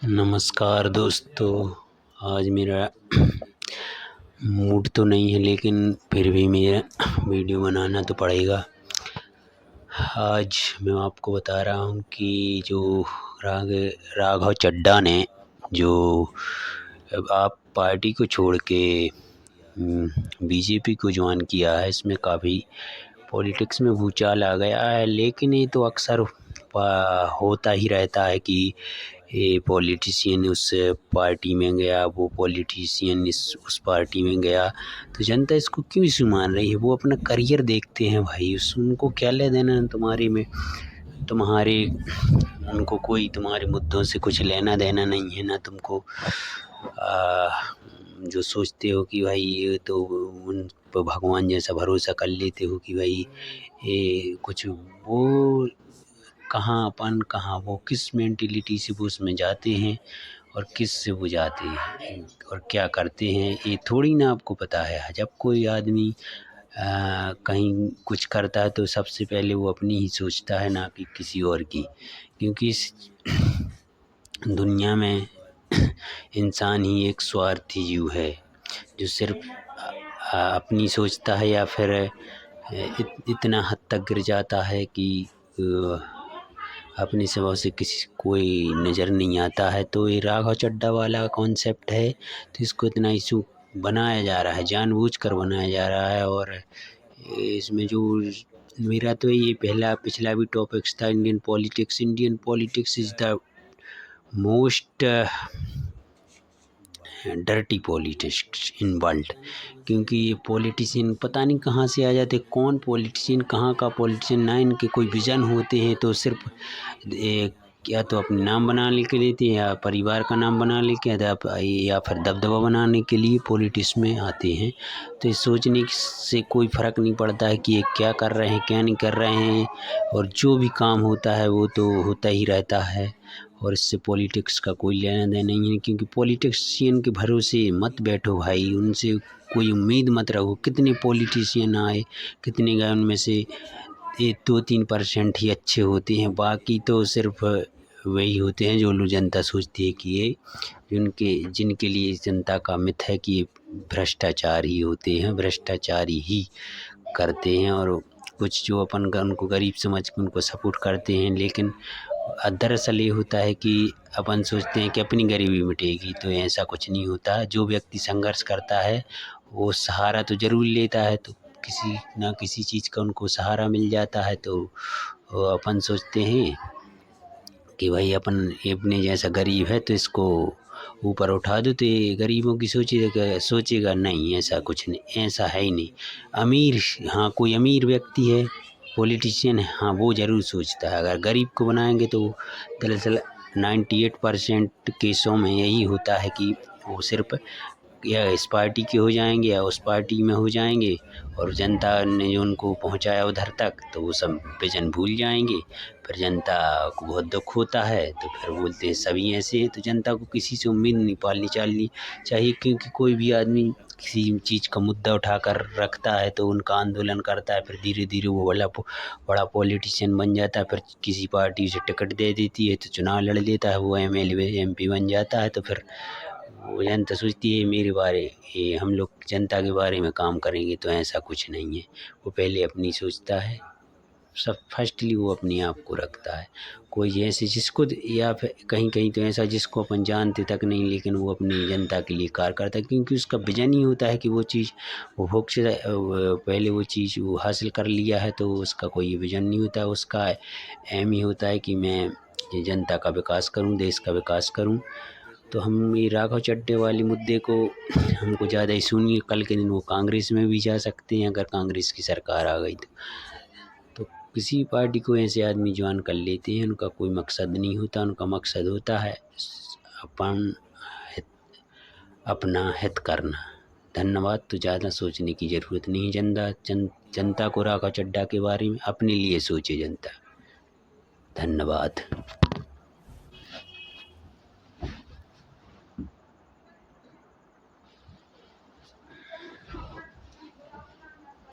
नमस्कार दोस्तों। आज मेरा मूड तो नहीं है, लेकिन फिर भी मेरा वीडियो बनाना तो पड़ेगा। आज मैं आपको बता रहा हूँ कि जो राघव चड्ढा ने जो अब आप पार्टी को छोड़ के बीजेपी को ज्वाइन किया है, इसमें काफ़ी पॉलिटिक्स में भूचाल आ गया है। लेकिन ये तो अक्सर होता ही रहता है कि ये पॉलिटिशियन उस पार्टी में गया, वो पॉलिटिशियन उस पार्टी में गया, तो जनता इसको क्यों इशू मान रही है? वो अपना करियर देखते हैं भाई, उनको क्या ले देना तुम्हारे में, तुम्हारे उनको कोई तुम्हारे मुद्दों से कुछ लेना देना नहीं है ना। तुमको जो सोचते हो कि भाई ये तो उन पर भगवान जैसा भरोसा कर लेते हो कि भाई ये कुछ वो कहाँ अपन कहाँ वो किस मेंटिलिटी से वो उसमें जाते हैं और किस से वो जाते हैं और क्या करते हैं, ये थोड़ी ना आपको पता है। जब कोई आदमी कहीं कुछ करता है तो सबसे पहले वो अपनी ही सोचता है, ना कि किसी और की। क्योंकि इस दुनिया में इंसान ही एक स्वार्थी जीव है, जो सिर्फ अपनी सोचता है या फिर इतना हद तक गिर जाता है कि अपनी सिवा से किसी कोई नज़र नहीं आता है। तो ये राघव चड्ढा वाला कॉन्सेप्ट है, तो इसको इतना इशू बनाया जा रहा है, जानबूझकर बनाया जा रहा है। और इसमें जो मेरा तो ये पिछला भी टॉपिक्स था, Indian politics is the most dirty politics in world. क्योंकि ये पॉलिटिशियन पता नहीं कहाँ से आ जाते, कौन पॉलिटिशियन कहाँ का पॉलिटिशियन, ना इनके कोई विज़न होते हैं, तो सिर्फ या तो अपने नाम बनाने के लिए या परिवार का नाम बनाने के या फिर दबदबा बनाने के लिए पॉलिटिक्स में आते हैं। तो इस सोचने से कोई फ़र्क नहीं पड़ता है कि ये क्या कर रहे हैं क्या नहीं कर रहे हैं, और जो भी काम होता है वो तो होता ही रहता है, और इससे पॉलिटिक्स का कोई लेना देना नहीं है। क्योंकि पॉलिटिशियन के भरोसे मत बैठो भाई, उनसे कोई उम्मीद मत रखो। कितने पॉलिटिशियन आए, कितने गए, उनमें से 2-3% ही अच्छे होते हैं, बाकी तो सिर्फ वही होते हैं जो लोग जनता सोचती है कि ये जिनके लिए जनता का मिथ है कि ये भ्रष्टाचार ही होते हैं, भ्रष्टाचारी ही करते हैं। और कुछ जो अपन उनको गरीब समझ के उनको सपोर्ट करते हैं, लेकिन दरअसल ये होता है कि अपन सोचते हैं कि अपनी गरीबी मिटेगी, तो ऐसा कुछ नहीं होता। जो व्यक्ति संघर्ष करता है वो सहारा तो ज़रूर लेता है, तो किसी ना किसी चीज़ का उनको सहारा मिल जाता है। तो अपन सोचते हैं कि भाई अपने जैसा गरीब है तो इसको ऊपर उठा दो, तो ये गरीबों की सोचेगा नहीं, ऐसा कुछ नहीं, ऐसा है ही नहीं। अमीर, हाँ कोई अमीर व्यक्ति है, पॉलिटिशियन है, हाँ वो ज़रूर सोचता है। अगर गरीब को बनाएंगे तो दरअसल 98% केसों में यही होता है कि वो सिर्फ या इस पार्टी के हो जाएंगे या उस पार्टी में हो जाएंगे, और जनता ने जो उनको पहुंचाया उधर तक तो वो सब विजन भूल जाएंगे। फिर जनता को बहुत दुख होता है, तो फिर बोलते हैं सभी ऐसे हैं। तो जनता को किसी से उम्मीद नहीं पालनी चाहिए, क्योंकि कोई भी आदमी किसी चीज़ का मुद्दा उठाकर रखता है तो उनका आंदोलन करता है, फिर धीरे धीरे वो बड़ा पॉलिटिशियन बन जाता है। फिर किसी पार्टी से टिकट दे देती है तो चुनाव लड़ लेता है, वो MLA MP बन जाता है। तो फिर वो जनता सोचती है मेरे बारे, ये हम लोग जनता के बारे में काम करेंगे, तो ऐसा कुछ नहीं है। वो पहले अपनी सोचता है, सब फर्स्टली वो अपने आप को रखता है। कोई जैसे जिसको या फिर कहीं कहीं तो ऐसा जिसको अपन जानते तक नहीं, लेकिन वो अपनी जनता के लिए कार्य करता है, क्योंकि उसका विजन ही होता है कि वो चीज़ वो भोग से पहले वो चीज़ वो हासिल कर लिया है, तो उसका कोई विजन नहीं होता है। उसका एम ही होता है कि मैं ये जनता का विकास करूं, देश का विकास करूं। तो हम ये राघव चड्ढे वाले मुद्दे को हमको ज़्यादा ही सुनिए, कल के दिन वो कांग्रेस में भी जा सकते हैं अगर कांग्रेस की सरकार आ गई तो किसी पार्टी को ऐसे आदमी ज्वाइन कर लेते हैं। उनका कोई मकसद नहीं होता, उनका मकसद होता है अपन अपना हित करना। धन्यवाद। तो ज़्यादा सोचने की ज़रूरत नहीं। जनता को राघव चड्ढा के बारे में अपने लिए सोचे जनता। धन्यवाद।